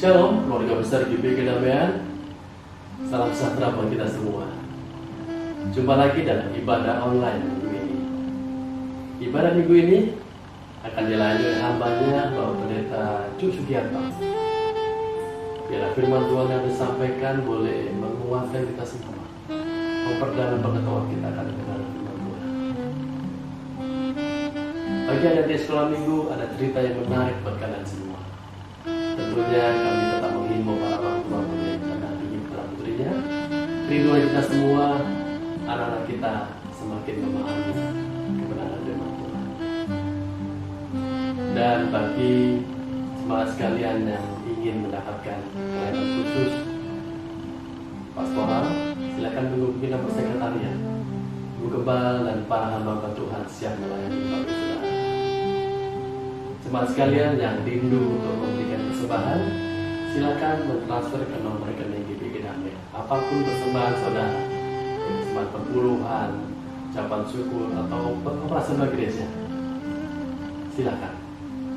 Shalom, keluarga besar GP Kedamaian. Salam sejahtera buat kita semua. Jumpa lagi dalam ibadah online minggu ini. Ibadah minggu ini akan dilayani oleh hambanya Bapak Pendeta Cuk Sugiarto. Biarlah firman Tuhan yang disampaikan boleh menguatkan kita semua, memperdalam pengetahuan kita akan mengenal firman Tuhan. Bagi anak di sekolah minggu, ada cerita yang menarik buat kalian semua. Tentunya kami tetap menghimbau para orang tua untuk mendampingi putra putrinya. Rindulah kita semua, anak-anak kita semakin memahami kebenaran firman Tuhan. Dan bagi jemaat sekalian yang ingin mendapatkan pelayanan khusus pastoral, silakan menghubungi nomor sekretariat. Bu Gembal dan para hamba Tuhan siap melayani Bapak Saudara. Jemaat sekalian yang rindu untuk memberikan persembahan, silakan mentransfer ke nomor rekening GP Kedamaian. Apapun persembahan saudara, persembahan perpuluhan, ucapan syukur atau operasional gereja, silakan.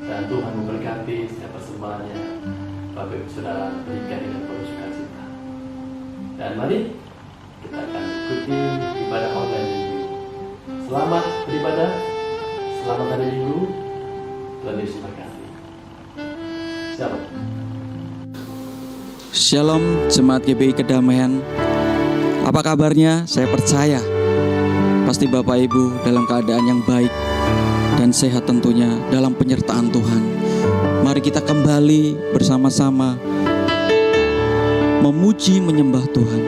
Dan Tuhan memberkati setiap persembahannya. Bapak Ibu Saudara berikan dengan penuh sukacita. Dan mari kita akan ikuti ibadah online minggu ini. Selamat beribadah, selamat hari Minggu. Tuhan Yesus berkati. Shalom. Shalom Jemaat GBI Kedamaian. Apa kabarnya? Saya percaya pasti Bapak Ibu dalam keadaan yang baik dan sehat tentunya dalam penyertaan Tuhan. Mari kita kembali bersama-sama memuji menyembah Tuhan,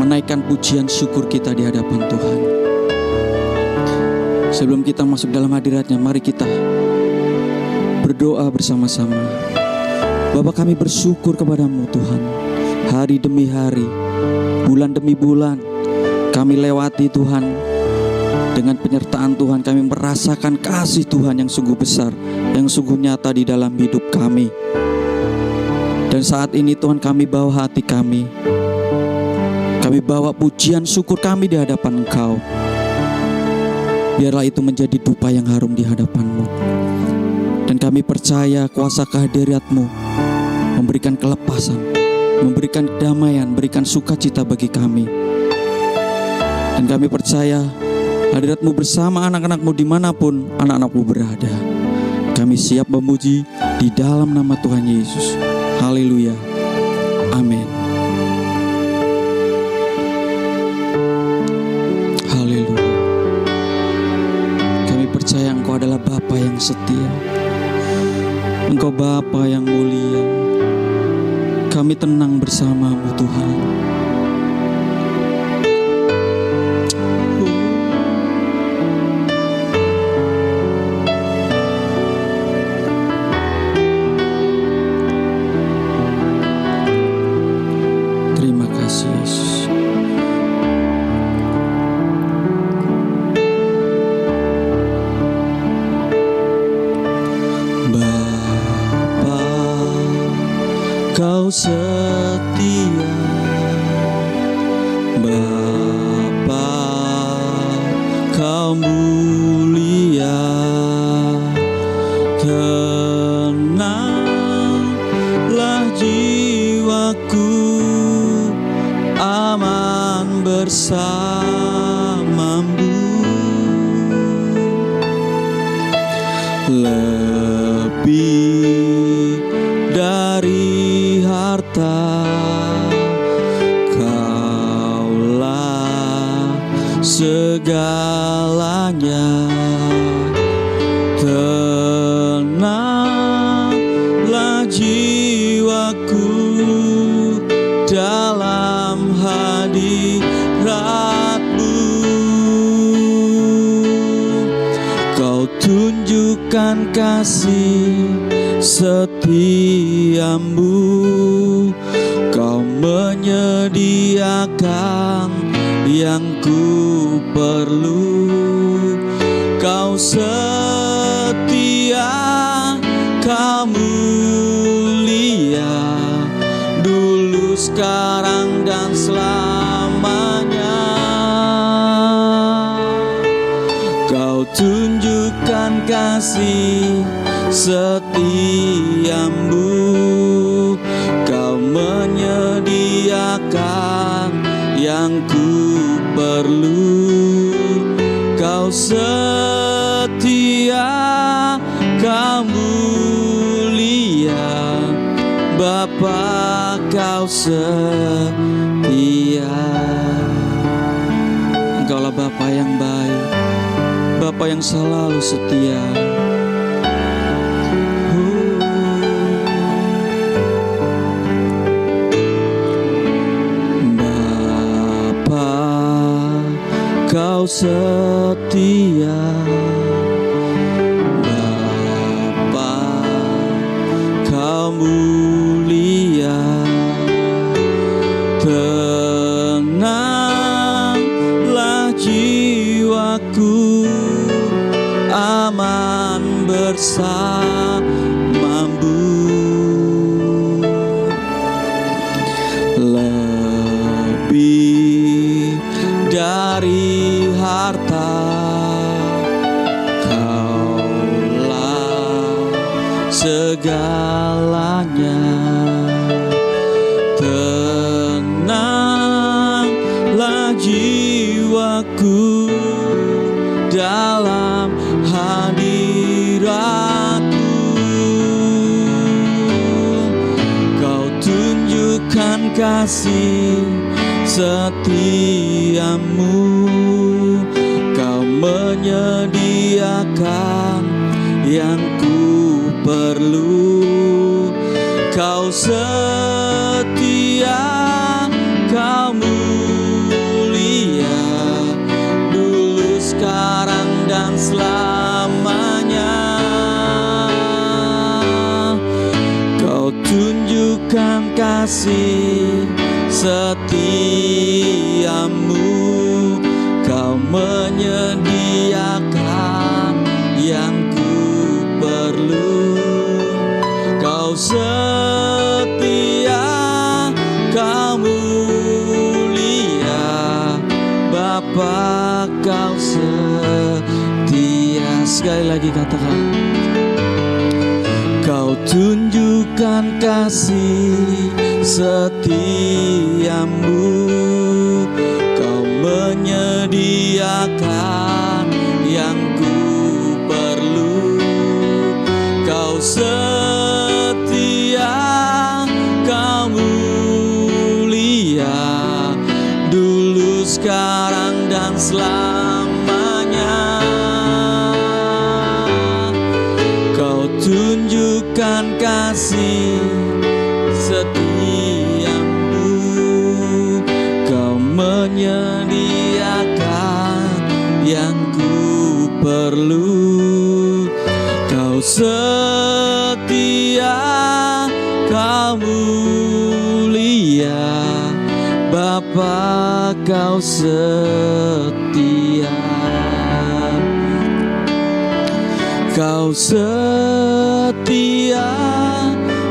menaikkan pujian syukur kita di hadapan Tuhan. Sebelum kita masuk dalam hadiratnya, mari kita berdoa bersama-sama. Bapa, kami bersyukur kepadamu Tuhan. Hari demi hari, bulan demi bulan, kami lewati Tuhan. Dengan penyertaan Tuhan kami merasakan kasih Tuhan yang sungguh besar, yang sungguh nyata di dalam hidup kami. Dan saat ini Tuhan, kami bawa hati kami. Kami bawa pujian syukur kami di hadapan Engkau. Biarlah itu menjadi dupa yang harum di hadapan-Mu. Dan kami percaya kuasa kehadirat-Mu memberikan kelepasan, memberikan kedamaian, memberikan sukacita bagi kami. Dan kami percaya hadirat-Mu bersama anak-anak-Mu dimanapun anak-anak-Mu berada. Kami siap memuji di dalam nama Tuhan Yesus. Haleluya. Amin. Haleluya. Kami percaya Engkau adalah Bapa yang setia. Engkau Bapa yang mulia. Kami tenang bersama-Mu Tuhan. Terima kasih Yesus. Bapa, Kau setia. Bapa, Kau mulia. Tenanglah jiwaku, aman bersamamu. Lebih dari harta, Kaulah segalanya. Tenanglah jiwaku dalam hadirat-Mu. Kau tunjukkan kasih setiamu. Kau menyediakan yang ku perlu. Kau setia, Kau mulia, dulu, sekarang, dan selamanya. Kau tunjukkan kasih setiamu. menyediakan yang ku perlu. Kau setia, Kau mulia, Bapa, Kau setia. Engkaulah Bapa yang baik, Bapa yang selalu setia. Bapa, Kau setia. Bapa, Kau mulia. Tenanglah jiwaku, aman bersamamu. Lebih dari harta, Kaulah segalanya. Tenanglah jiwaku dalam hadirat-Mu. Kau tunjukkan kasih setiamu, Kau menyediakan yang ku perlu. Kau setia, Kau mulia, dulu, sekarang, dan selamanya. Kau tunjukkan kasih setiamu, Kau menyediakan yang ku perlu. Kau setia, Kau mulia, Bapa, Kau setia. Sekali lagi katakan, Kau tunjukkan kasih setiamu, Kau menyediakan yang ku perlu. Kau setia, Kau mulia, dulu, sekarang, dan selamanya. Kau tunjukkan kasih setiamu, Kau menyediakan yang ku perlu. Kau setia, Kau mulia, Bapa, Kau setia. Kau setia,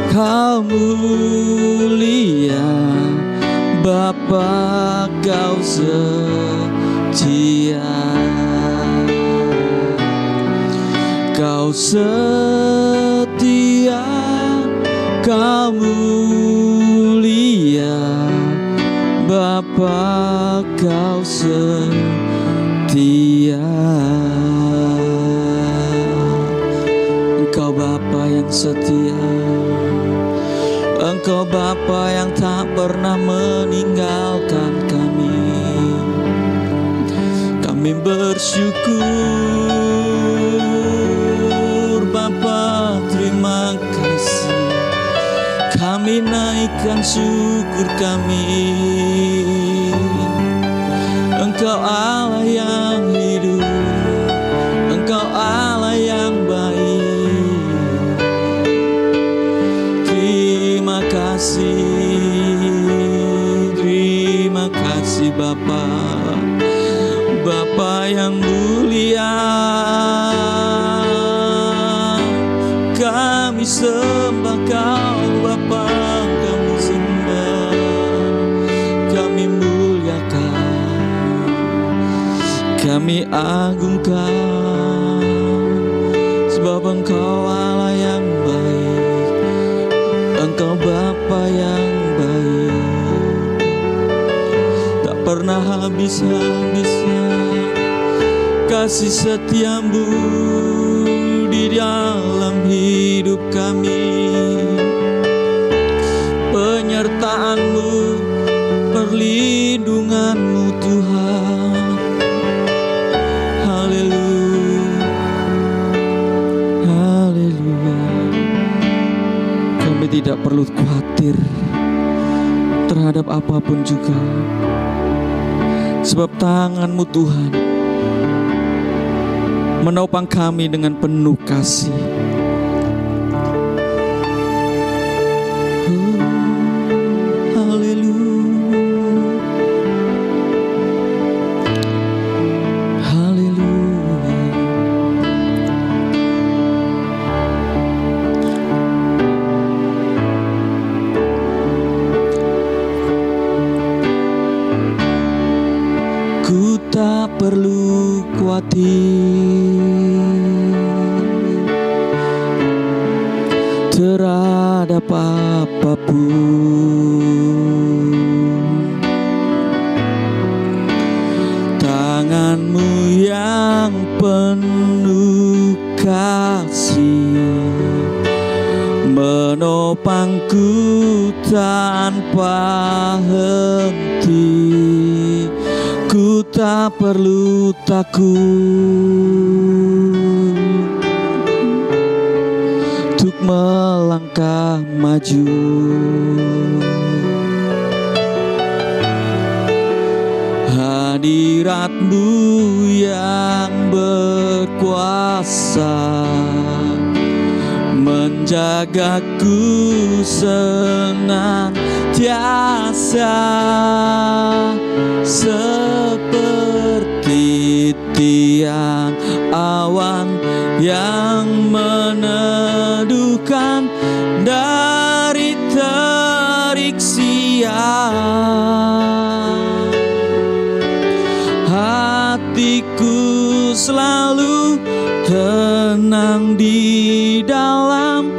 Kau mulia, Bapa, Kau setia. Kau setia, Kau mulia, Bapa, Kau setia. Engkau Bapa yang setia, Engkau Bapa yang tak pernah meninggalkan kami. Kami bersyukur Bapa, terima kasih. Kami naikkan syukur kami. Engkau Allah yang hidup, Engkau Allah yang baik. Terima kasih Bapa, Bapa yang mulia. Kami sembah Kau Bapa, kami sembah, kami muliakan, kami agungkan, sebab Engkau Allah yang baik, Engkau Bapa yang baik. pernah habis-habisnya kasih setiamu di dalam hidup kami. Penyertaan-Mu, perlindungan-Mu Tuhan. Haleluya, haleluya. Kami tidak perlu khawatir terhadap apapun juga, sebab tangan-Mu Tuhan menopang kami dengan penuh kasih. Tak perlu khawatir terhadap apapun. Tangan-Mu yang penuh kasih menopangku tanpa henti. Ku tak perlu takut untuk melangkah maju. Hadirat-Mu yang berkuasa menjagaku senantiasa, seperti tiang awan yang meneduhkan dari terik siang. Hatiku selalu tenang di dalam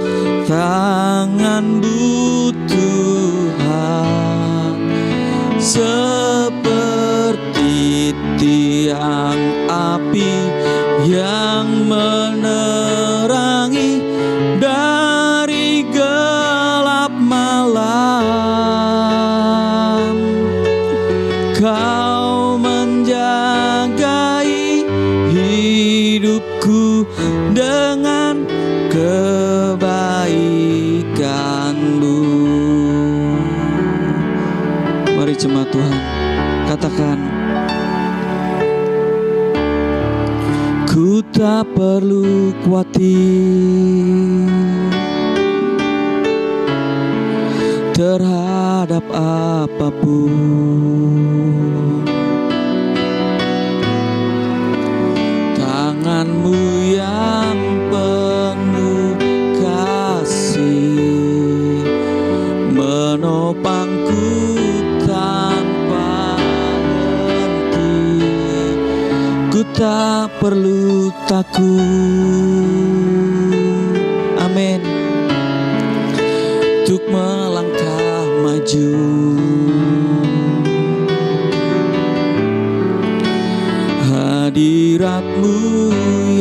tangan-Mu Tuhan, seperti tiang api yang menerangi dari gelap malam. Kau menjagai hidupku dengan kebaikan-Mu. Mari jemaat Tuhan, katakan, ku tak perlu khawatir terhadap apapun. Tangan-Mu yang penuh kasih menopangku tanpa henti. Ku tak perlu takut, amin, untuk melangkah maju. Hadirat-Mu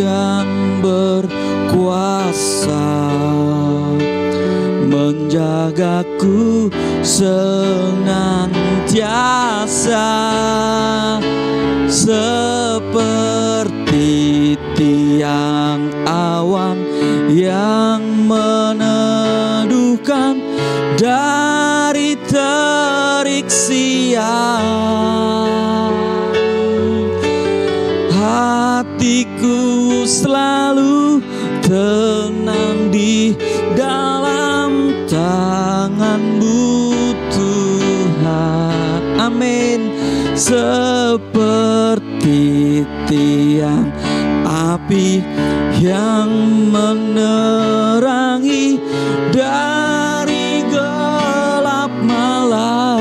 yang berkuasa menjagaku senantiasa, seperti tiang awan yang meneduhkan dari terik siang. Hatiku selalu tenang di dalam tangan-Mu Tuhan, amin, seperti tiang api yang menerangi dari gelap malam.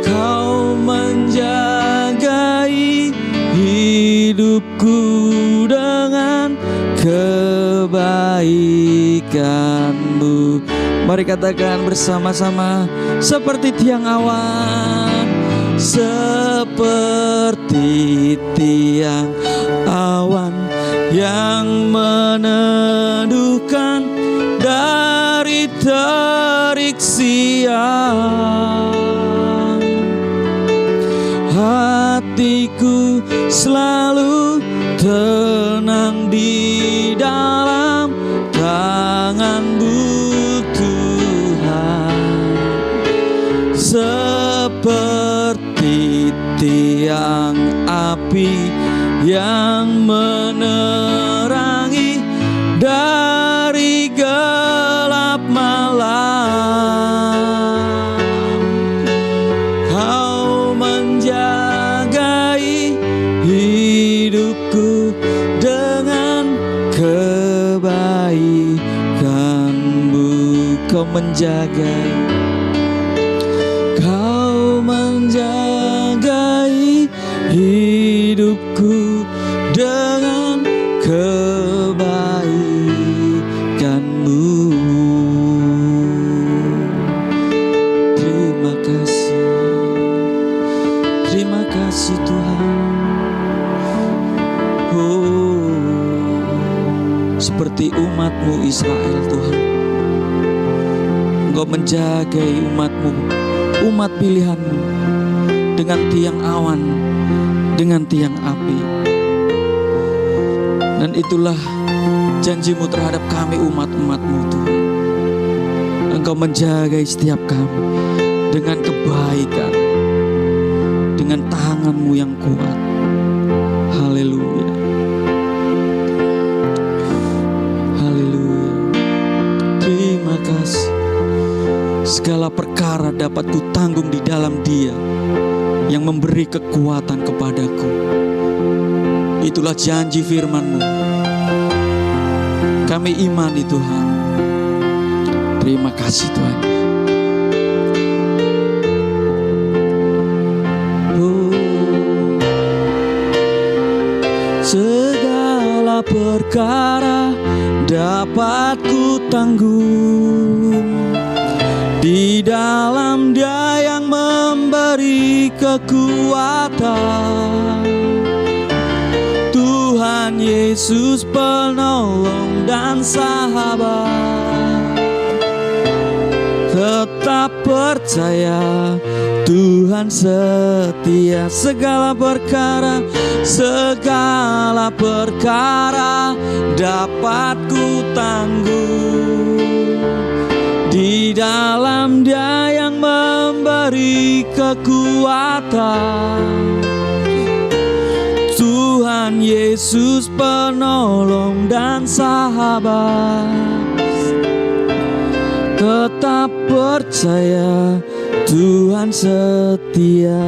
Kau menjagai hidupku dengan kebaikan-Mu. Mari katakan katakan bersama-sama, seperti tiang awan, seperti tiang awan yang meneduhkan dari terik siang. Hatiku selalu tenang di dalam tangan-Mu Tuhan, seperti tiang api yang menerangi dari gelap malam. Kau menjagai hidupku dengan kebaikan-Mu. Kau menjagai, Kau menjagai hidupku dengan kebaikan-Mu. Terima kasih Tuhan. Oh, seperti umat-Mu Israel Tuhan, Engkau menjagai umat-Mu, umat pilihan-Mu, dengan tiang awan, dengan tiang api. Dan itulah janji-Mu terhadap kami umat-umat-Mu Tuhan. Engkau menjagai setiap kami dengan kebaikan, dengan tangan-Mu yang kuat. Haleluya, haleluya. Terima kasih. Segala perkara dapat kutanggung di dalam Dia yang memberi kekuatan kepadaku. Itulah janji firman-Mu. Kami imani Tuhan. Terima kasih Tuhan. Segala perkara dapat ku tanggung di dalam Dia yang memberi kekuatan. Tuhan Yesus penolong dan sahabat. Tetap percaya Tuhan setia. Segala perkara dapat ku tanggung di dalam Dia yang memberi kekuatan. Tuhan Yesus penolong dan sahabat. Tetap percaya Tuhan setia.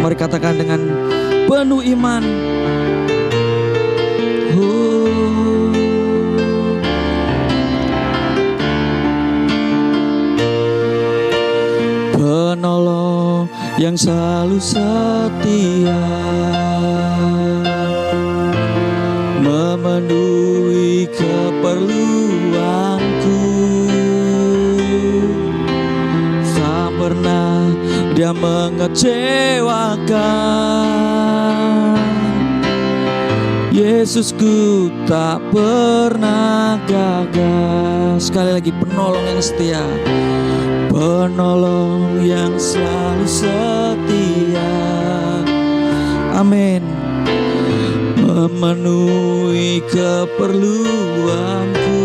Mari katakan dengan penuh iman. Penolong yang selalu setia, memenuhi keperluanku. Tak pernah Dia mengecewakan. Yesusku tak pernah gagal. Sekali lagi, penolong yang setia, penolong yang selalu setia. Amin. Memenuhi keperluanku.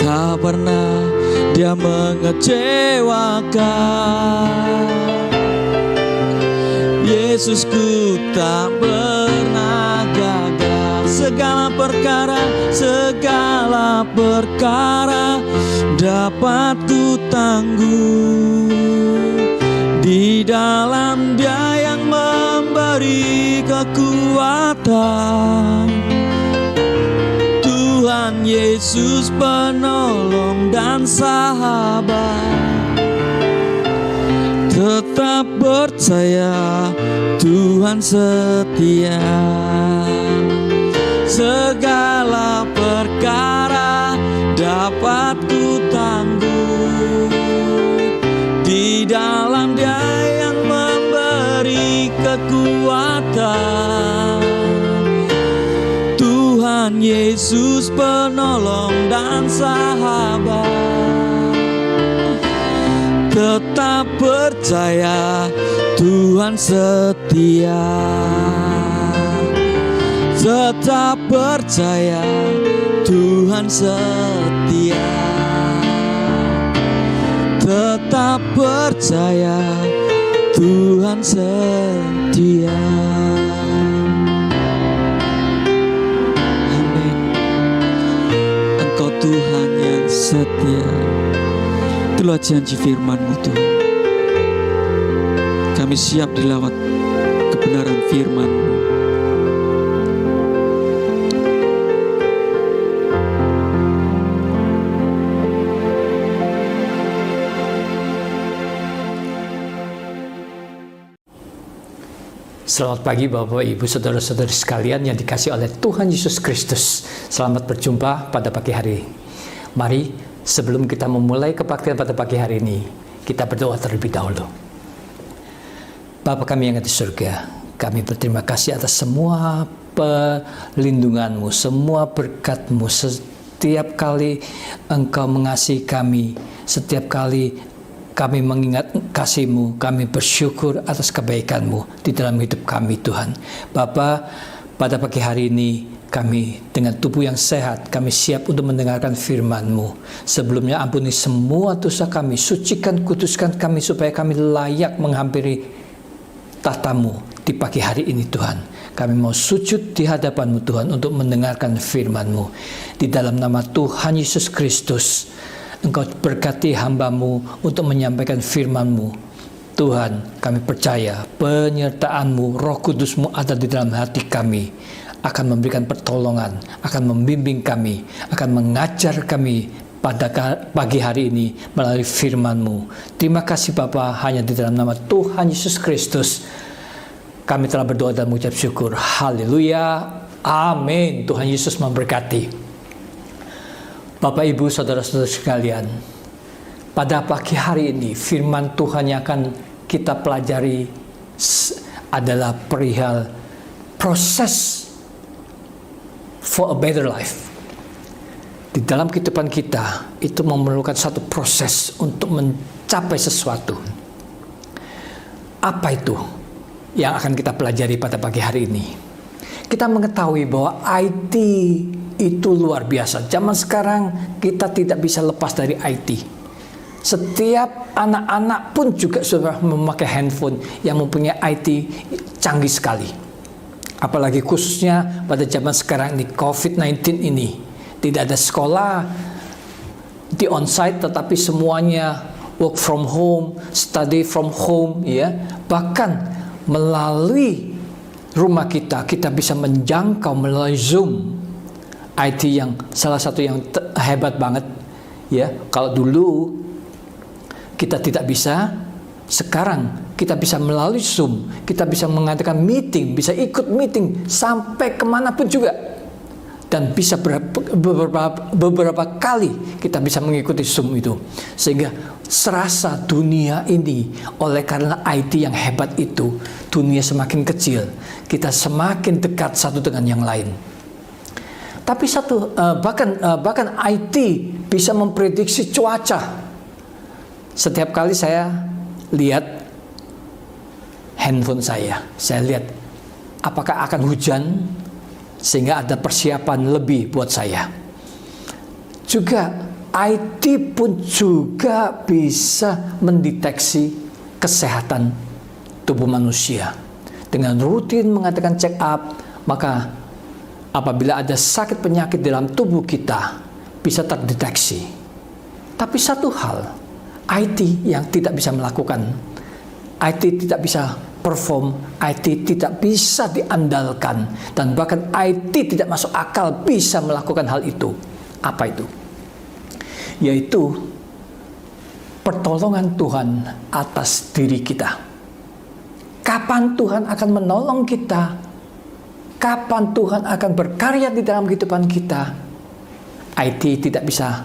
Tak pernah Dia mengecewakan. Yesusku tak pernah gagal. Segala perkara dapat ku tanggung di dalam Dia yang memberi kekuatan. Tuhan Yesus penolong dan sahabat. Tetap percaya Tuhan setia. segala perkara dapat ku tanggung di dalam Dia yang memberi kekuatan. Tuhan Yesus penolong dan sahabat, tetap percaya Tuhan setia. Tetap percaya Tuhan setia. Tetap percaya Tuhan setia. Amin. Engkau Tuhan yang setia. Itulah janji firman-Mu Tuhan. Kami siap dilawat kebenaran firman-Mu. Selamat pagi Bapak, Ibu, Saudara-saudari sekalian yang dikasihi oleh Tuhan Yesus Kristus. Selamat berjumpa pada pagi hari. Mari sebelum kita memulai kebaktian pada pagi hari ini, kita berdoa terlebih dahulu. Bapa kami yang ada di surga, kami berterima kasih atas semua perlindungan-Mu, semua berkat-Mu. Setiap kali Engkau mengasihi kami, setiap kali kami mengingat kasih-Mu, kami bersyukur atas kebaikan-Mu di dalam hidup kami Tuhan. Bapa, pada pagi hari ini kami dengan tubuh yang sehat, kami siap untuk mendengarkan firman-Mu. Sebelumnya ampuni semua dosa kami, sucikan, kuduskan kami supaya kami layak menghampiri tahta-Mu di pagi hari ini Tuhan. Kami mau sujud di hadapan-Mu Tuhan untuk mendengarkan firman-Mu. Di dalam nama Tuhan Yesus Kristus, Engkau berkati hamba-Mu untuk menyampaikan firman-Mu. Tuhan, kami percaya penyertaan-Mu, Roh Kudus-Mu ada di dalam hati kami, akan memberikan pertolongan, akan membimbing kami, akan mengajar kami pada pagi hari ini melalui firman-Mu. Terima kasih Bapa, hanya di dalam nama Tuhan Yesus Kristus kami telah berdoa dan mengucap syukur. Haleluya. Amin. Tuhan Yesus memberkati. Bapak, Ibu, Saudara-saudara sekalian, pada pagi hari ini firman Tuhan yang akan kita pelajari adalah perihal proses for a better life. Di dalam kehidupan kita itu memerlukan satu proses untuk mencapai sesuatu. Apa itu yang akan kita pelajari pada pagi hari ini? Kita mengetahui bahwa IT itu luar biasa. Zaman sekarang kita tidak bisa lepas dari IT. Setiap anak-anak pun juga sudah memakai handphone yang mempunyai IT canggih sekali. Apalagi khususnya pada zaman sekarang ini, COVID-19 ini. Tidak ada sekolah di onsite, tetapi semuanya work from home, study from home, ya. Bahkan melalui rumah kita bisa menjangkau melalui Zoom. IT yang salah satu yang hebat banget, ya. Kalau dulu kita tidak bisa, sekarang kita bisa melalui Zoom, kita bisa mengadakan meeting, bisa ikut meeting sampai kemanapun juga, dan bisa beberapa kali kita bisa mengikuti Zoom itu, sehingga serasa dunia ini oleh karena IT yang hebat itu, dunia semakin kecil, kita semakin dekat satu dengan yang lain. Tapi bahkan IT bisa memprediksi cuaca. Setiap kali saya lihat handphone saya lihat apakah akan hujan, sehingga ada persiapan lebih buat saya. Juga IT pun juga bisa mendeteksi kesehatan tubuh manusia. Dengan rutin mengadakan check up, maka apabila ada sakit penyakit dalam tubuh kita bisa terdeteksi. Tapi satu hal, IT yang tidak bisa melakukan, IT tidak bisa perform, IT tidak bisa diandalkan, dan bahkan IT tidak masuk akal bisa melakukan hal itu. Apa itu? Yaitu pertolongan Tuhan atas diri kita. Kapan Tuhan akan menolong kita? kapan Tuhan akan berkarya di dalam kehidupan kita, IT tidak bisa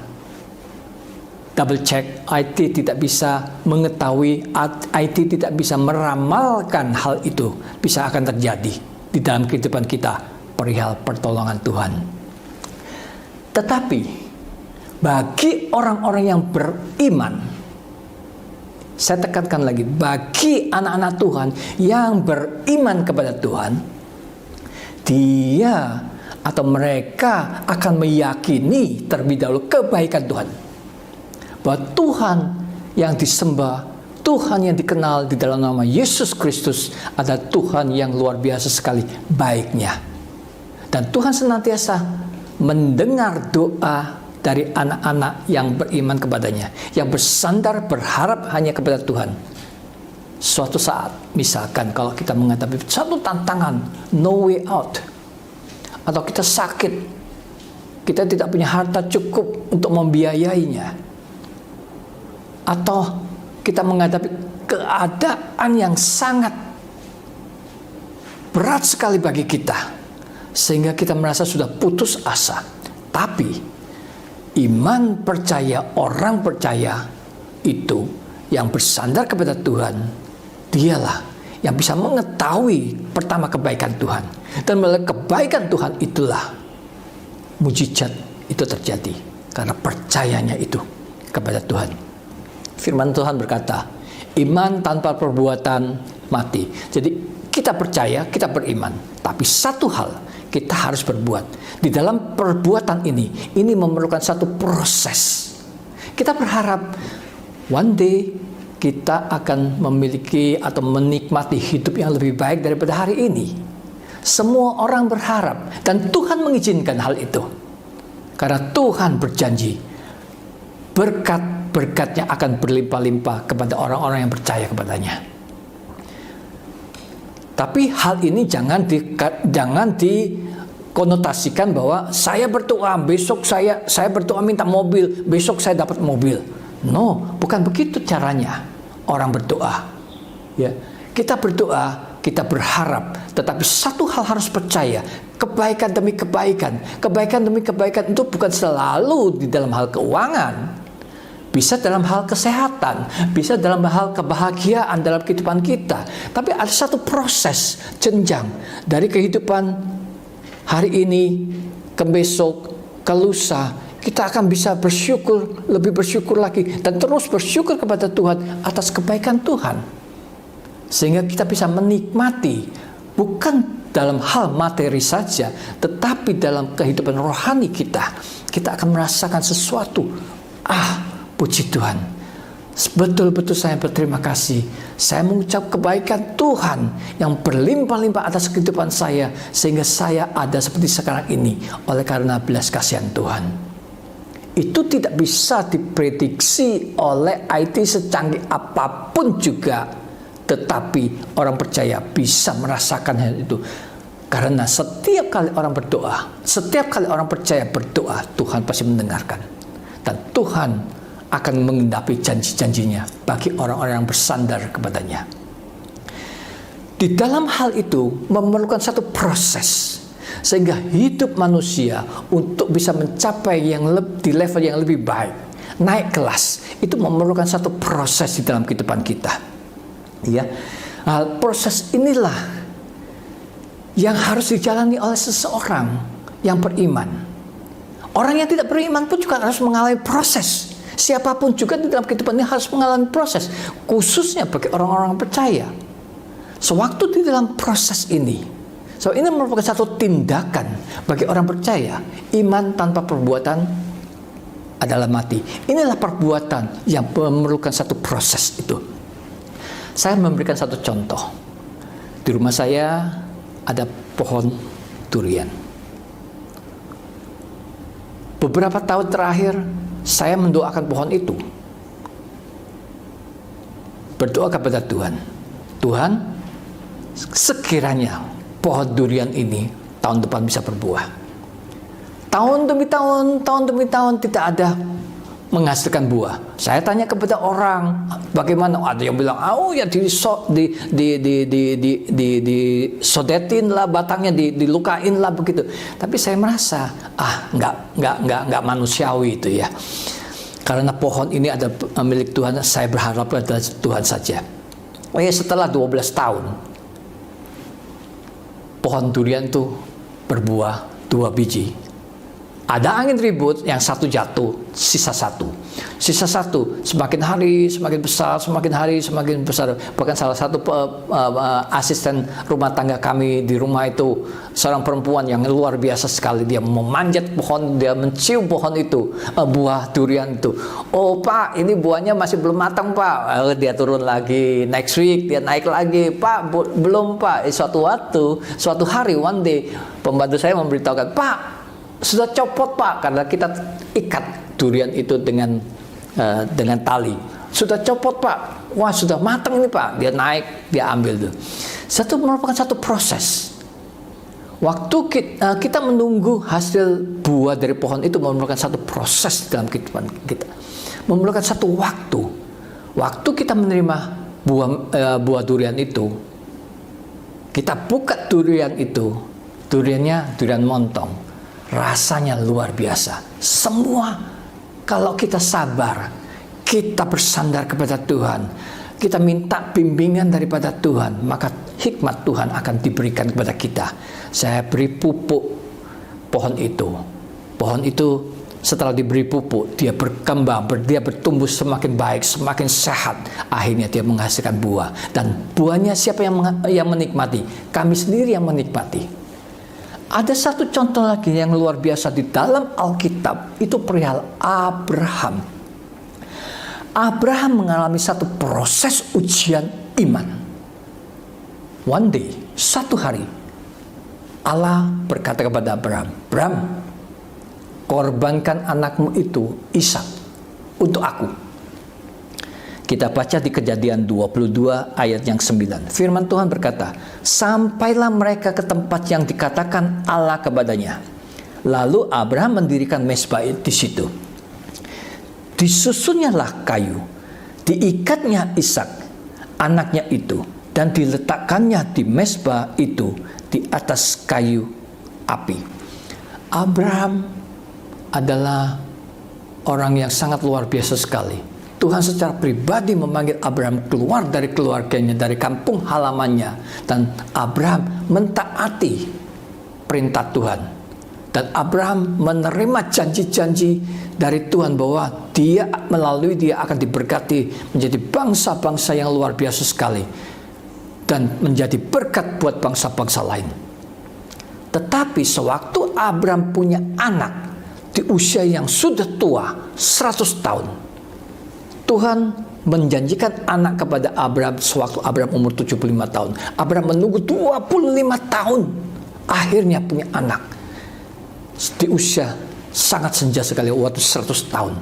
double check, IT tidak bisa mengetahui, IT tidak bisa meramalkan hal itu bisa akan terjadi di dalam kehidupan kita perihal pertolongan Tuhan. Tetapi bagi orang-orang yang beriman, saya tekankan lagi, bagi anak-anak Tuhan yang beriman kepada Tuhan, dia atau mereka akan meyakini terlebih dahulu kebaikan Tuhan. Bahwa Tuhan yang disembah, Tuhan yang dikenal di dalam nama Yesus Kristus adalah Tuhan yang luar biasa sekali baiknya. Dan Tuhan senantiasa mendengar doa dari anak-anak yang beriman kepadanya, yang bersandar berharap hanya kepada Tuhan. Suatu saat, misalkan kalau kita menghadapi satu tantangan, no way out, atau kita sakit, kita tidak punya harta cukup untuk membiayainya, atau kita menghadapi keadaan yang sangat berat sekali bagi kita, sehingga kita merasa sudah putus asa. Tapi iman percaya, orang percaya itu yang bersandar kepada Tuhan, dialah yang bisa mengetahui pertama kebaikan Tuhan. Dan melalui kebaikan Tuhan itulah mujizat itu terjadi, karena percayanya itu kepada Tuhan. Firman Tuhan berkata, iman tanpa perbuatan mati. Jadi kita percaya, kita beriman, tapi satu hal kita harus berbuat. Di dalam perbuatan ini memerlukan satu proses. Kita berharap one day kita akan memiliki atau menikmati hidup yang lebih baik daripada hari ini. Semua orang berharap, dan Tuhan mengizinkan hal itu. Karena Tuhan berjanji, berkat-berkatnya akan berlimpah-limpah kepada orang-orang yang percaya kepadanya. Tapi hal ini jangan dikonotasikan bahwa saya berdoa, besok saya berdoa minta mobil, besok saya dapat mobil. No, bukan begitu caranya orang berdoa. Ya, kita berdoa, kita berharap, tetapi satu hal harus percaya, kebaikan demi kebaikan itu bukan selalu di dalam hal keuangan. Bisa dalam hal kesehatan, bisa dalam hal kebahagiaan dalam kehidupan kita. Tapi ada satu proses jenjang dari kehidupan hari ini ke besok, ke lusa. Kita akan bisa bersyukur, lebih bersyukur lagi, dan terus bersyukur kepada Tuhan atas kebaikan Tuhan. Sehingga kita bisa menikmati, bukan dalam hal materi saja, tetapi dalam kehidupan rohani kita. Kita akan merasakan sesuatu. Puji Tuhan, betul-betul saya berterima kasih. Saya mengucap kebaikan Tuhan yang berlimpah-limpah atas kehidupan saya, sehingga saya ada seperti sekarang ini oleh karena belas kasihan Tuhan. Itu tidak bisa diprediksi oleh IT secanggih apapun juga, tetapi orang percaya bisa merasakan hal itu. Karena setiap kali orang berdoa, setiap kali orang percaya berdoa, Tuhan pasti mendengarkan. Dan Tuhan akan mengendapi janji-janjinya bagi orang-orang yang bersandar kepadanya. Di dalam hal itu memerlukan satu proses, sehingga hidup manusia untuk bisa mencapai di level yang lebih baik, naik kelas, itu memerlukan satu proses di dalam kehidupan kita. Ya, proses inilah yang harus dijalani oleh seseorang yang beriman. Orang yang tidak beriman pun juga harus mengalami proses. Siapapun juga di dalam kehidupan ini harus mengalami proses, khususnya bagi orang-orang percaya. Sewaktu di dalam proses ini, ini merupakan satu tindakan bagi orang percaya. Iman tanpa perbuatan adalah mati. Inilah perbuatan yang memerlukan satu proses itu. Saya memberikan satu contoh. Di rumah saya ada pohon durian. Beberapa tahun terakhir, saya mendoakan pohon itu. Berdoa kepada Tuhan. Tuhan, sekiranya pohon durian ini tahun depan bisa berbuah. Tahun demi tahun tidak ada menghasilkan buah. Saya tanya kepada orang, bagaimana? Ada yang bilang, ya disodetin lah batangnya, dilukain lah begitu. Tapi saya merasa, nggak manusiawi itu ya. Karena pohon ini ada milik Tuhan, saya berharap adalah Tuhan saja. Setelah 12 tahun, pohon durian itu berbuah 2 biji. Ada angin ribut, yang satu jatuh, sisa satu. Sisa satu, semakin hari semakin besar, semakin hari semakin besar. Bahkan salah satu asisten rumah tangga kami di rumah itu, seorang perempuan yang luar biasa sekali. Dia memanjat pohon, dia mencium pohon itu, buah durian itu. Oh Pak, ini buahnya masih belum matang Pak. Dia turun lagi, next week dia naik lagi. Pak, belum Pak. Suatu hari, one day, pembantu saya memberitahukan, Pak, sudah copot Pak, karena kita ikat durian itu dengan tali. Sudah copot Pak, wah sudah matang ini Pak. Dia naik, dia ambil tuh. Merupakan satu proses. Waktu kita menunggu hasil buah dari pohon itu merupakan satu proses dalam kehidupan kita. Memerlukan satu waktu. Waktu kita menerima buah durian itu, kita buka durian itu, duriannya durian montong. Rasanya luar biasa. Semua kalau kita sabar, kita bersandar kepada Tuhan, kita minta bimbingan daripada Tuhan, maka hikmat Tuhan akan diberikan kepada kita. Saya beri pupuk pohon itu. Pohon itu setelah diberi pupuk, dia berkembang, dia bertumbuh semakin baik, semakin sehat. Akhirnya dia menghasilkan buah. Dan buahnya siapa yang menikmati? Kami sendiri yang menikmati. Ada satu contoh lagi yang luar biasa di dalam Alkitab, itu perihal Abraham. Abraham mengalami satu proses ujian iman. One day, satu hari, Allah berkata kepada Abraham, Abraham, korbankan anakmu itu, Ishak, untuk aku. Kita baca di Kejadian 22 ayat yang 9. Firman Tuhan berkata, sampailah mereka ke tempat yang dikatakan Allah kepadanya. Lalu Abraham mendirikan mezbah di situ. Disusunyalah kayu, diikatnya Ishak, anaknya itu, dan diletakkannya di mezbah itu di atas kayu api. Abraham adalah orang yang sangat luar biasa sekali. Tuhan secara pribadi memanggil Abraham keluar dari keluarganya, dari kampung halamannya. Dan Abraham mentaati perintah Tuhan. Dan Abraham menerima janji-janji dari Tuhan bahwa melalui dia akan diberkati menjadi bangsa-bangsa yang luar biasa sekali. Dan menjadi berkat buat bangsa-bangsa lain. Tetapi sewaktu Abraham punya anak di usia yang sudah tua, 100 tahun. Tuhan menjanjikan anak kepada Abraham sewaktu Abraham umur 75 tahun. Abraham menunggu 25 tahun. Akhirnya punya anak. Di usia sangat senja sekali, waktu 100 tahun.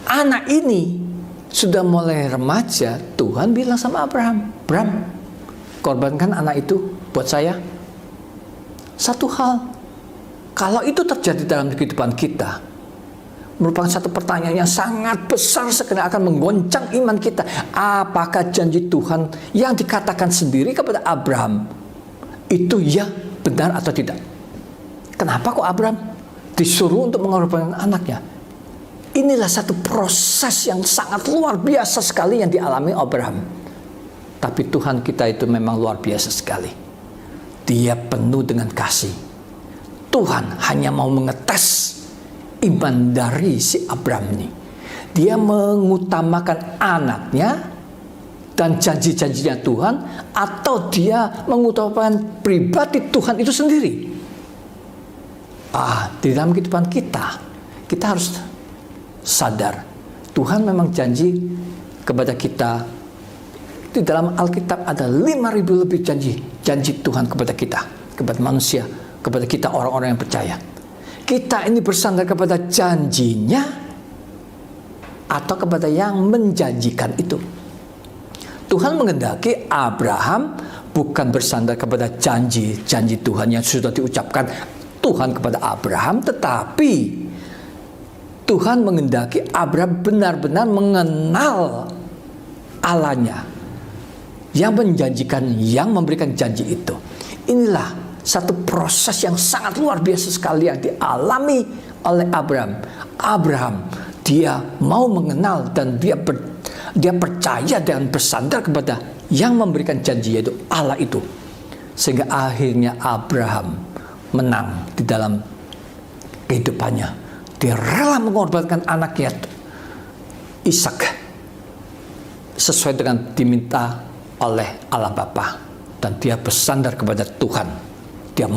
Anak ini sudah mulai remaja. Tuhan bilang sama Abraham, Abraham, korbankan anak itu buat saya. Satu hal, kalau itu terjadi dalam kehidupan kita, merupakan satu pertanyaan yang sangat besar sekali, akan menggoncang iman kita. Apakah janji Tuhan yang dikatakan sendiri kepada Abraham itu ya benar atau tidak? Kenapa kok Abraham disuruh untuk mengorbankan anaknya? Inilah satu proses yang sangat luar biasa sekali yang dialami Abraham. Tapi Tuhan kita itu memang luar biasa sekali. Dia penuh dengan kasih. Tuhan hanya mau mengetes iman dari si Abraham ini. Dia mengutamakan anaknya dan janji-janjinya Tuhan, atau dia mengutamakan pribadi Tuhan itu sendiri. Di dalam kehidupan kita harus sadar, Tuhan memang janji kepada kita. Di dalam Alkitab ada 5.000 lebih janji Tuhan kepada kita, kepada manusia, kepada kita orang-orang yang percaya. Kita ini bersandar kepada janjinya atau kepada yang menjanjikan itu. Tuhan menghendaki Abraham bukan bersandar kepada janji Tuhan yang sudah diucapkan Tuhan kepada Abraham, tetapi Tuhan mengendaki Abraham benar-benar mengenal Allahnya yang menjanjikan, yang memberikan janji itu. Inilah satu proses yang sangat luar biasa sekali yang dialami oleh Abraham. Abraham, dia mau mengenal dan dia percaya dan bersandar kepada yang memberikan janji, yaitu Allah itu. Sehingga akhirnya Abraham menang di dalam kehidupannya. Dia rela mengorbankan anaknya Ishak sesuai dengan diminta oleh Allah Bapa, dan dia bersandar kepada Tuhan. Dia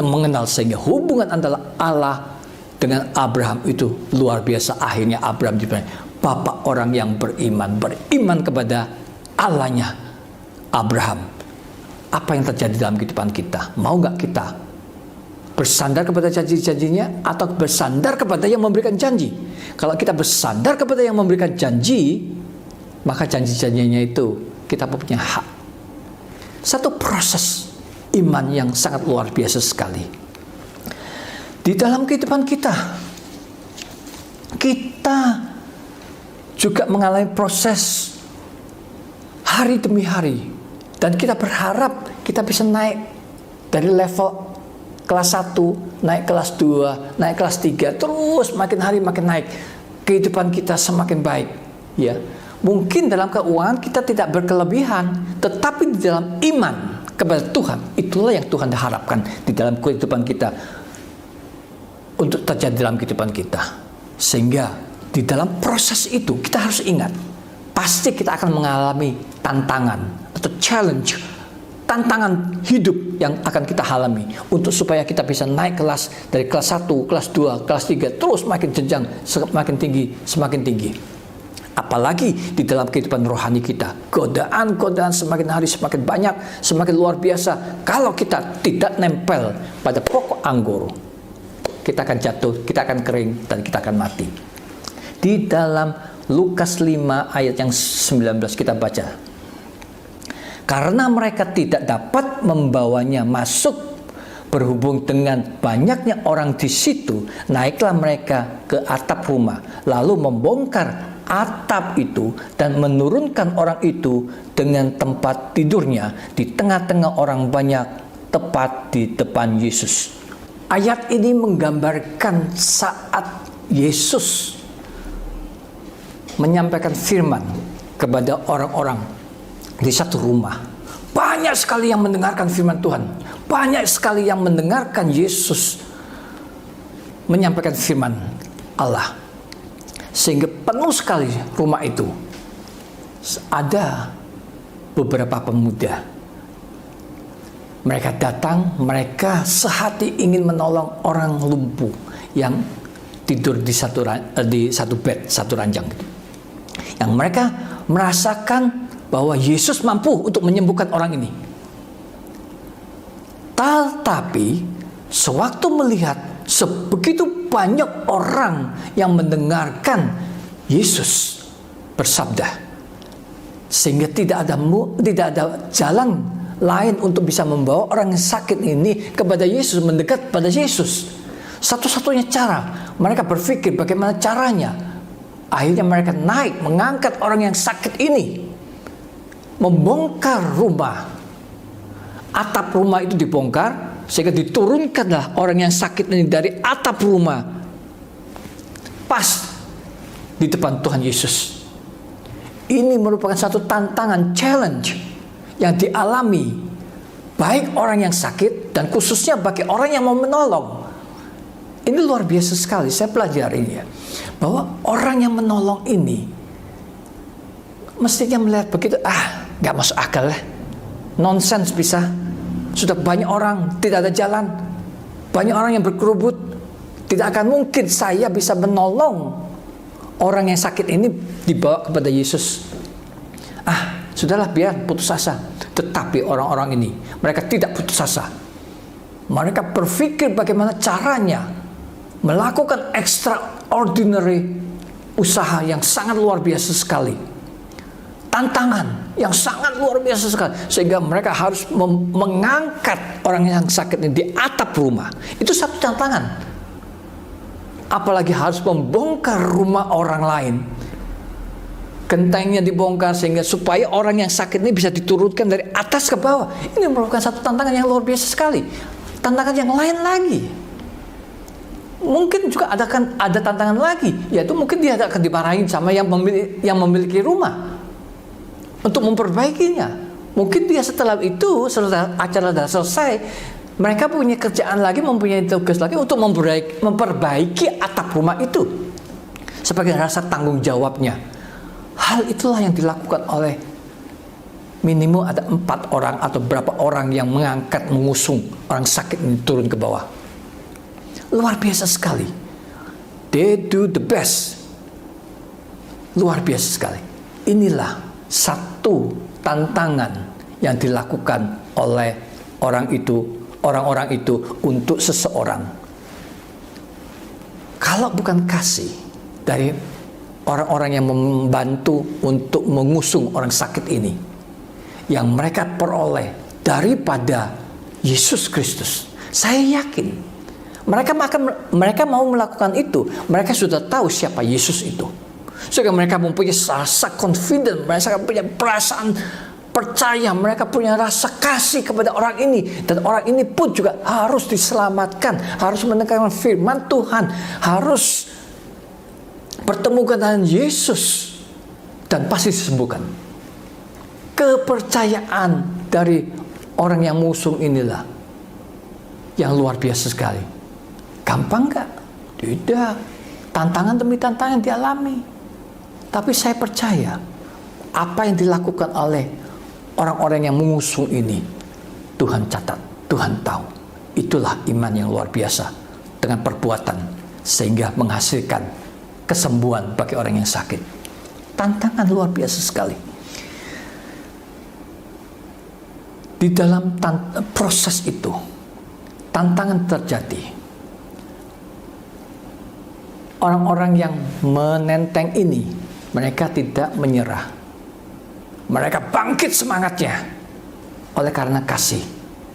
mengenal, sehingga hubungan antara Allah dengan Abraham itu luar biasa. Akhirnya Abraham dibilang bapak orang yang beriman kepada Allahnya Abraham. Apa yang terjadi dalam kehidupan kita? Mau nggak kita bersandar kepada janji-janjinya atau bersandar kepada yang memberikan janji? Kalau kita bersandar kepada yang memberikan janji, maka janji-janjinya itu kita punya hak. Satu proses iman yang sangat luar biasa sekali. Di dalam kehidupan kita juga mengalami proses hari demi hari. Dan kita berharap kita bisa naik dari level kelas 1, naik kelas 2, naik kelas 3, terus makin hari makin naik. Kehidupan kita semakin baik, ya. Mungkin dalam keuangan kita tidak berkelebihan, tetapi di dalam iman kepada Tuhan, itulah yang Tuhan harapkan di dalam kehidupan kita untuk terjadi dalam kehidupan kita. Sehingga di dalam proses itu kita harus ingat, pasti kita akan mengalami tantangan atau challenge, tantangan hidup yang akan kita alami untuk supaya kita bisa naik kelas dari kelas 1, kelas 2, kelas 3, terus makin jenjang, semakin tinggi. Apalagi di dalam kehidupan rohani kita, godaan semakin hari semakin banyak, semakin luar biasa. Kalau kita tidak nempel pada pokok anggur, kita akan jatuh, kita akan kering, dan kita akan mati. Di dalam Lukas 5 ayat yang 19 kita baca, karena mereka tidak dapat membawanya masuk berhubung dengan banyaknya orang di situ, naiklah mereka ke atap rumah, lalu membongkar atap itu dan menurunkan orang itu dengan tempat tidurnya di tengah-tengah orang banyak, tepat di depan Yesus. Ayat ini menggambarkan saat Yesus menyampaikan firman kepada orang-orang di satu rumah. Banyak sekali yang mendengarkan firman Tuhan. Banyak sekali yang mendengarkan Yesus menyampaikan firman Allah. Sehingga penuh sekali rumah itu. Ada beberapa pemuda. Mereka datang, mereka sehati ingin menolong orang lumpuh yang tidur di satu bed, satu ranjang. Yang mereka merasakan bahwa Yesus mampu untuk menyembuhkan orang ini. Tetapi sewaktu melihat sebegitu banyak orang yang mendengarkan Yesus bersabda, sehingga tidak ada jalan lain untuk bisa membawa orang yang sakit ini kepada Yesus, mendekat pada Yesus. Satu-satunya cara, mereka berpikir bagaimana caranya. Akhirnya mereka naik, mengangkat orang yang sakit ini, membongkar rumah. Atap rumah itu dibongkar, sehingga diturunkanlah orang yang sakit ini dari atap rumah, pas di depan Tuhan Yesus. Ini merupakan satu tantangan, challenge yang dialami baik orang yang sakit dan khususnya bagi orang yang mau menolong. Ini luar biasa sekali, saya pelajarinya, bahwa orang yang menolong ini mestinya melihat begitu, gak masuk akal lah, nonsens bisa. Sudah banyak orang, tidak ada jalan, banyak orang yang berkerubut, tidak akan mungkin saya bisa menolong orang yang sakit ini dibawa kepada Yesus. Sudahlah, biar putus asa. Tetapi orang-orang ini, mereka tidak putus asa. Mereka berpikir bagaimana caranya melakukan extraordinary usaha yang sangat luar biasa sekali. Tantangan yang sangat luar biasa sekali, sehingga mereka harus mengangkat orang yang sakit ini di atap rumah. Itu satu tantangan. apalagi harus membongkar rumah orang lain. Gentengnya dibongkar sehingga supaya orang yang sakit ini bisa diturunkan dari atas ke bawah. Ini merupakan satu tantangan yang luar biasa sekali. Tantangan yang lain lagi. Mungkin juga ada tantangan lagi, yaitu mungkin dia akan dimarahin sama yang memiliki rumah untuk memperbaikinya. Mungkin dia setelah itu, setelah acara sudah selesai, mereka punya kerjaan lagi, mempunyai tugas lagi untuk memperbaiki atap rumah itu sebagai rasa tanggung jawabnya. Hal itulah yang dilakukan oleh minimum ada 4 orang atau berapa orang yang mengusung orang sakit ini turun ke bawah. Luar biasa sekali. They do the best. Luar biasa sekali. Inilah satu tantangan yang dilakukan oleh orang-orang itu untuk seseorang. Kalau bukan kasih dari orang-orang yang membantu untuk mengusung orang sakit ini, yang mereka peroleh daripada Yesus Kristus, saya yakin mereka mau melakukan itu. Mereka sudah tahu siapa Yesus itu, sehingga mereka mempunyai rasa confident, mereka punya perasaan percaya, mereka punya rasa kasih kepada orang ini, dan orang ini pun juga harus diselamatkan, harus mendengarkan firman Tuhan, harus bertemu dengan Yesus dan pasti disembuhkan. Kepercayaan dari orang yang mengusung inilah yang luar biasa sekali. Gampang gak? Tidak. Tantangan demi tantangan dialami. Tapi saya percaya apa yang dilakukan oleh orang-orang yang mengusung ini, Tuhan catat, Tuhan tahu. Itulah iman yang luar biasa dengan perbuatan sehingga menghasilkan kesembuhan bagi orang yang sakit. Tantangan luar biasa sekali. Di dalam proses itu, tantangan terjadi. Orang-orang yang menenteng ini, mereka tidak menyerah. Mereka bangkit semangatnya oleh karena kasih.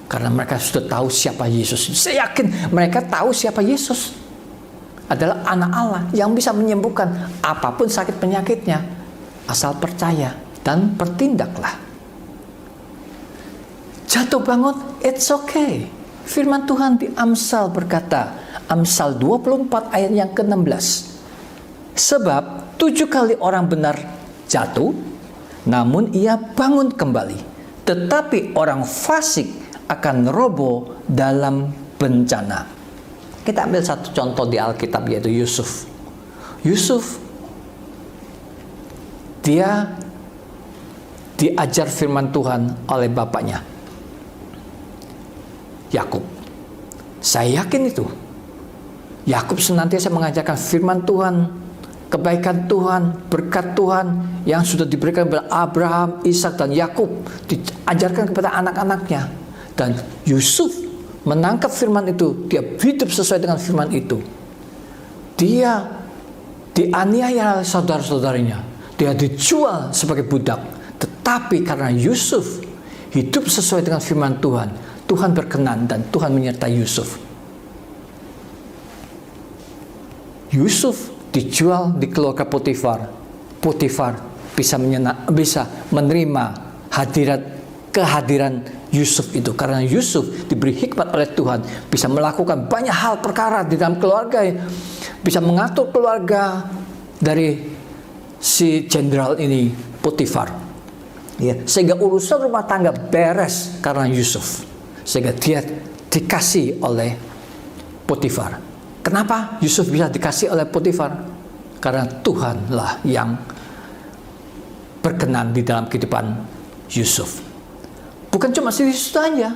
Karena mereka sudah tahu siapa Yesus. Saya yakin mereka tahu siapa Yesus. Adalah anak Allah yang bisa menyembuhkan apapun sakit penyakitnya. Asal percaya dan bertindaklah. Jatuh bangun, it's okay. Firman Tuhan di Amsal berkata, Amsal 24 ayat yang ke-16. Sebab 7 kali orang benar jatuh, namun ia bangun kembali. Tetapi orang fasik akan roboh dalam bencana. Kita ambil satu contoh di Alkitab, yaitu Yusuf. Yusuf, dia diajar firman Tuhan oleh bapaknya, Yakub. Saya yakin itu. Yakub senantiasa mengajarkan firman Tuhan, kebaikan Tuhan, berkat Tuhan yang sudah diberikan kepada Abraham, Ishak, dan Yakub, diajarkan kepada anak-anaknya. Dan Yusuf menangkap firman itu, dia hidup sesuai dengan firman itu. Dia dianiaya oleh saudara-saudaranya, dia dijual sebagai budak. Tetapi karena Yusuf hidup sesuai dengan firman Tuhan, Tuhan berkenan dan Tuhan menyertai Yusuf. Yusuf dijual di keluarga Potifar. Potifar bisa menerima kehadiran Yusuf itu karena Yusuf diberi hikmat oleh Tuhan, bisa melakukan banyak hal perkara di dalam keluarga, bisa mengatur keluarga dari si jenderal ini Potifar. Ya, sehingga urusan rumah tangga beres karena Yusuf. Sehingga dia dikasih oleh Potifar. Kenapa Yusuf bisa dikasih oleh Potifar? Karena Tuhanlah yang berkenan di dalam kehidupan Yusuf. Bukan cuma si Yusuf saja.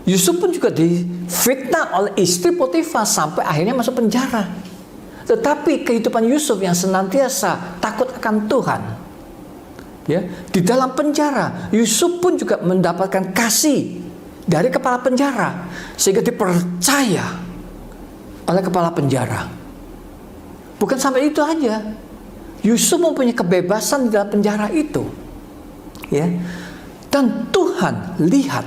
Yusuf pun juga difitnah oleh istri Potifar sampai akhirnya masuk penjara. Tetapi kehidupan Yusuf yang senantiasa takut akan Tuhan, ya, di dalam penjara Yusuf pun juga mendapatkan kasih dari kepala penjara sehingga dipercaya oleh kepala penjara. Bukan sampai itu aja, Yusuf mempunyai kebebasan di dalam penjara itu, ya. Dan Tuhan lihat,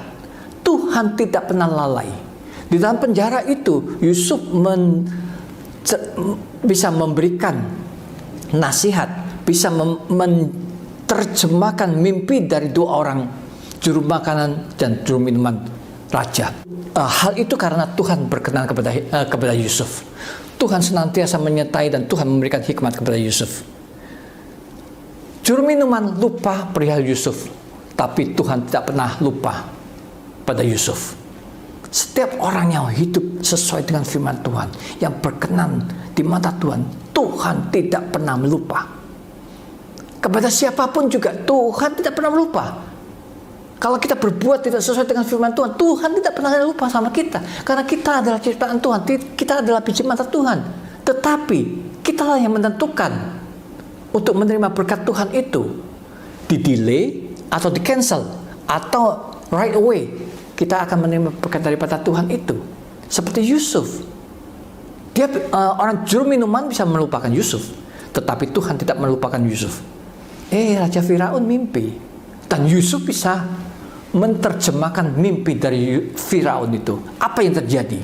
Tuhan tidak pernah lalai. Di dalam penjara itu Yusuf bisa memberikan nasihat, bisa menerjemahkan mimpi dari dua orang juru makanan dan juru minuman raja. Hal itu karena Tuhan berkenan kepada Yusuf. Tuhan senantiasa menyertai dan Tuhan memberikan hikmat kepada Yusuf. Juru minuman lupa perihal Yusuf, tapi Tuhan tidak pernah lupa pada Yusuf. Setiap orang yang hidup sesuai dengan firman Tuhan, yang berkenan di mata Tuhan, Tuhan tidak pernah melupa. Kepada siapapun juga Tuhan tidak pernah melupa. Kalau kita berbuat tidak sesuai dengan firman Tuhan, Tuhan tidak pernah lupa sama kita. Karena kita adalah ciptaan Tuhan, kita adalah biji mata Tuhan. Tetapi kitalah yang menentukan untuk menerima berkat Tuhan itu di-delay atau di-cancel atau right away. Kita akan menerima berkat daripada Tuhan itu. Seperti Yusuf. Dia orang juru minuman bisa melupakan Yusuf, tetapi Tuhan tidak melupakan Yusuf. Raja Firaun mimpi, dan Yusuf bisa menerjemahkan mimpi dari Firaun itu. Apa yang terjadi?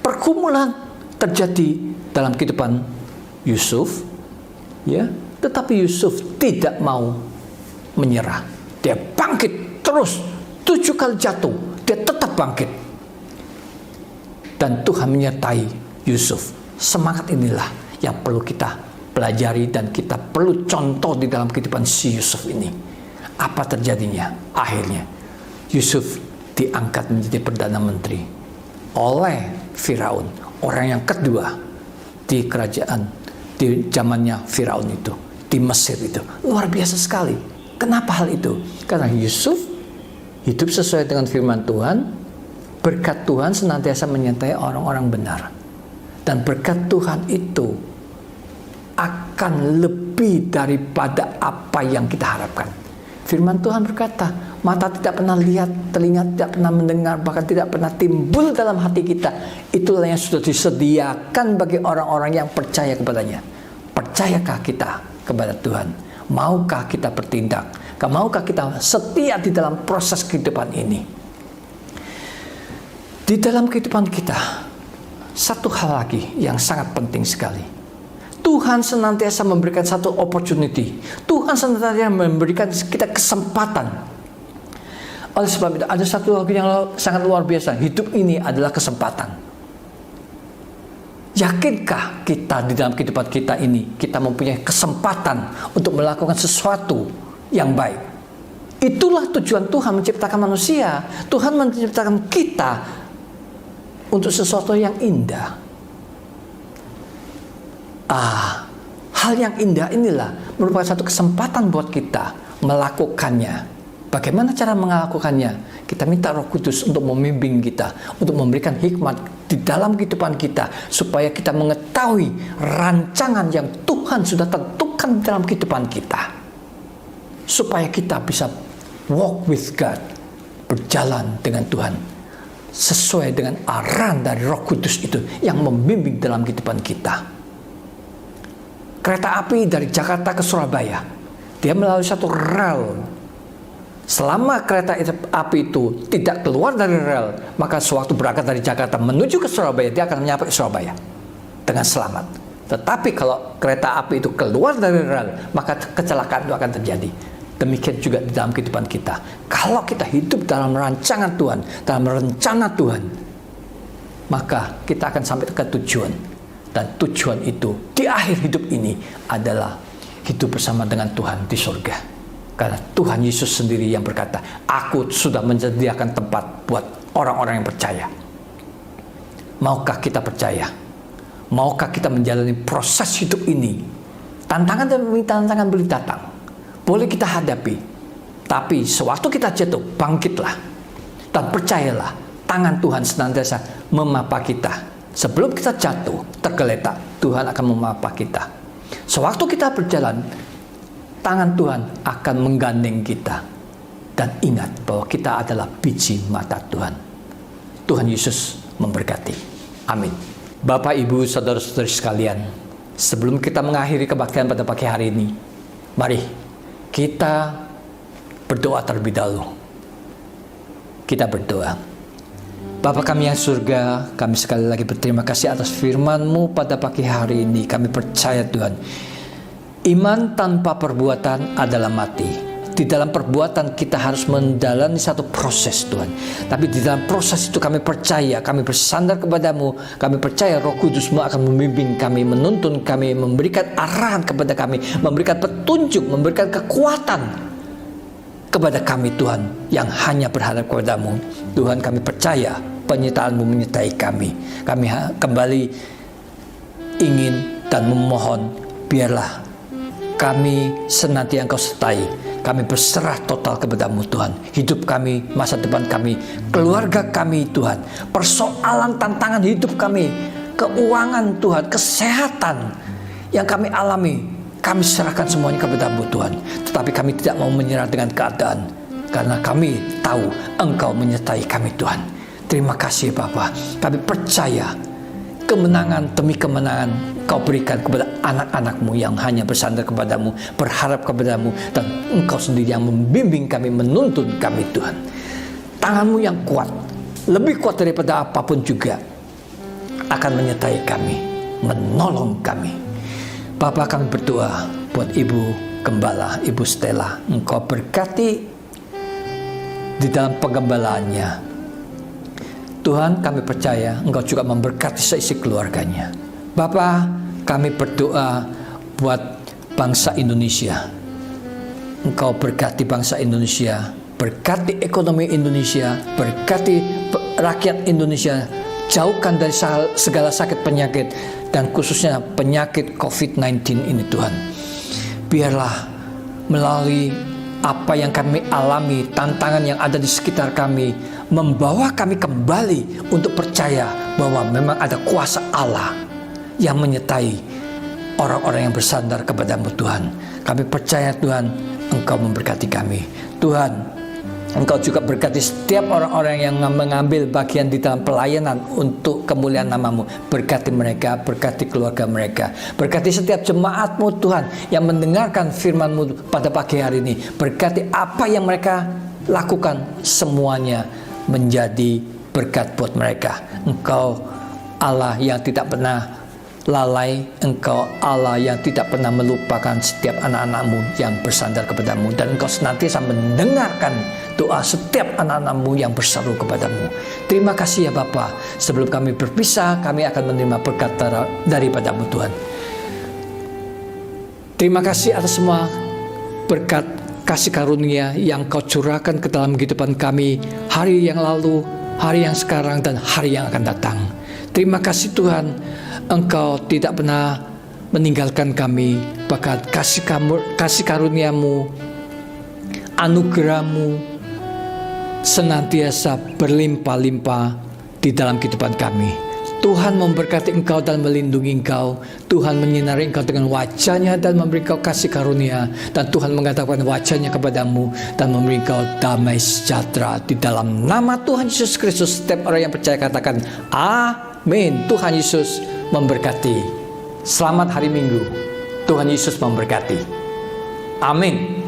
Pergumulan terjadi dalam kehidupan Yusuf, ya. Tetapi Yusuf tidak mau menyerah. Dia bangkit terus. 7 kali jatuh, dia tetap bangkit. Dan Tuhan menyertai Yusuf. Semangat inilah yang perlu kita pelajari dan kita perlu contoh di dalam kehidupan si Yusuf ini. Apa terjadinya? Akhirnya Yusuf diangkat menjadi Perdana Menteri oleh Firaun, orang yang kedua di kerajaan di zamannya Firaun itu, di Mesir itu. Luar biasa sekali. Kenapa hal itu? Karena Yusuf hidup sesuai dengan firman Tuhan. Berkat Tuhan senantiasa menyertai orang-orang benar. Dan berkat Tuhan itu akan lebih daripada apa yang kita harapkan. Firman Tuhan berkata, mata tidak pernah lihat, telinga tidak pernah mendengar, bahkan tidak pernah timbul dalam hati kita. Itulah yang sudah disediakan bagi orang-orang yang percaya kepadanya. Percayakah kita kepada Tuhan? Maukah kita bertindak? Maukah kita setia di dalam proses kehidupan ini? Di dalam kehidupan kita, satu hal lagi yang sangat penting sekali. Tuhan senantiasa memberikan satu opportunity. Tuhan senantiasa memberikan kita kesempatan. Oleh sebab itu, ada satu lagi yang sangat luar biasa. Hidup ini adalah kesempatan. Yakinkah kita di dalam kehidupan kita ini, kita mempunyai kesempatan untuk melakukan sesuatu yang baik? Itulah tujuan Tuhan menciptakan manusia. Tuhan menciptakan kita untuk sesuatu yang indah. Hal yang indah inilah merupakan satu kesempatan buat kita melakukannya. Bagaimana cara melakukannya? Kita minta Roh Kudus untuk membimbing kita, untuk memberikan hikmat di dalam kehidupan kita, supaya kita mengetahui rancangan yang Tuhan sudah tentukan dalam kehidupan kita, supaya kita bisa walk with God, berjalan dengan Tuhan sesuai dengan arahan dari Roh Kudus itu yang membimbing dalam kehidupan kita. Kereta api dari Jakarta ke Surabaya, dia melalui satu rel. Selama kereta api itu tidak keluar dari rel, maka sewaktu berangkat dari Jakarta menuju ke Surabaya, dia akan menyampai Surabaya dengan selamat. Tetapi kalau kereta api itu keluar dari rel, maka kecelakaan itu akan terjadi. Demikian juga di dalam kehidupan kita. Kalau kita hidup dalam rancangan Tuhan, dalam rencana Tuhan, maka kita akan sampai ke tujuan. Dan tujuan itu di akhir hidup ini adalah hidup bersama dengan Tuhan di surga. Karena Tuhan Yesus sendiri yang berkata, aku sudah menyediakan tempat buat orang-orang yang percaya. Maukah kita percaya? Maukah kita menjalani proses hidup ini? Tantangan demi tantangan boleh datang, boleh kita hadapi. Tapi sewaktu kita jatuh, bangkitlah. Dan percayalah, tangan Tuhan senantiasa memapa kita. Sebelum kita jatuh, tergeletak, Tuhan akan memapa kita. Sewaktu kita berjalan, tangan Tuhan akan menggandeng kita. Dan ingat bahwa kita adalah biji mata Tuhan. Tuhan Yesus memberkati. Amin. Bapak, Ibu, saudara-saudari sekalian, sebelum kita mengakhiri kebaktian pada pagi hari ini, mari kita berdoa terlebih dahulu. Kita berdoa. Bapa kami yang surga, kami sekali lagi berterima kasih atas firman-Mu pada pagi hari ini. Kami percaya Tuhan, iman tanpa perbuatan adalah mati. Di dalam perbuatan kita harus menjalani satu proses Tuhan. Tapi di dalam proses itu kami percaya, kami bersandar kepadamu. Kami percaya Roh Kudus-Mu akan membimbing kami, menuntun kami, memberikan arahan kepada kami, memberikan petunjuk, memberikan kekuatan kepada kami Tuhan, yang hanya berharap kepadamu. Tuhan, kami percaya penyertaan-Mu menyertai kami. Kami kembali ingin dan memohon, biarlah kami senantiasa Engkau sertai. Kami berserah total kepadamu Tuhan. Hidup kami, masa depan kami, keluarga kami Tuhan, persoalan tantangan hidup kami, keuangan Tuhan, kesehatan yang kami alami, kami serahkan semuanya kepadamu Tuhan. Tetapi kami tidak mau menyerah dengan keadaan, karena kami tahu Engkau menyertai kami Tuhan. Terima kasih Bapa. Kami percaya kemenangan demi kemenangan Kau berikan kepada anak-anak-Mu yang hanya bersandar kepadamu, berharap kepadamu, dan Engkau sendiri yang membimbing kami, menuntun kami Tuhan. Tangan-Mu yang kuat, lebih kuat daripada apapun juga, akan menyertai kami, menolong kami. Bapa, kami berdoa buat Ibu Gembala, Ibu Stella. Engkau berkati di dalam penggembalaannya. Tuhan, kami percaya Engkau juga memberkati seisi keluarganya. Bapa, kami berdoa buat bangsa Indonesia. Engkau berkati bangsa Indonesia, berkati ekonomi Indonesia, berkati rakyat Indonesia, jauhkan dari segala sakit penyakit, dan khususnya penyakit COVID-19 ini Tuhan. Biarlah melalui apa yang kami alami, tantangan yang ada di sekitar kami, membawa kami kembali untuk percaya bahwa memang ada kuasa Allah yang menyertai orang-orang yang bersandar kepadamu Tuhan. Kami percaya Tuhan, Engkau memberkati kami. Tuhan, Engkau juga berkati setiap orang-orang yang mengambil bagian di dalam pelayanan untuk kemuliaan nama-Mu. Berkati mereka, berkati keluarga mereka. Berkati setiap jemaat-Mu Tuhan yang mendengarkan firman-Mu pada pagi hari ini. Berkati apa yang mereka lakukan, semuanya menjadi berkat buat mereka. Engkau Allah yang tidak pernah lalai, Engkau Allah yang tidak pernah melupakan setiap anak-anak-Mu yang bersandar kepadamu, dan Engkau senantiasa mendengarkan doa setiap anak-anak-Mu yang berseru kepadamu. Terima kasih ya Bapa. Sebelum kami berpisah, kami akan menerima berkat daripadamu Tuhan. Terima kasih atas semua berkat kasih karunia yang Kau curahkan ke dalam kehidupan kami hari yang lalu, hari yang sekarang, dan hari yang akan datang. Terima kasih Tuhan, Engkau tidak pernah meninggalkan kami, bahkan kasih karunia-Mu, anugerah-Mu senantiasa berlimpah-limpah di dalam kehidupan kami. Tuhan memberkati Engkau dan melindungi Engkau. Tuhan menyinari Engkau dengan wajah-Nya dan memberi Engkau kasih karunia. Dan Tuhan mengatakan wajah-Nya kepadamu dan memberi Engkau damai sejahtera. Di dalam nama Tuhan Yesus Kristus, setiap orang yang percaya katakan amin. Tuhan Yesus memberkati. Selamat hari Minggu. Tuhan Yesus memberkati. Amin.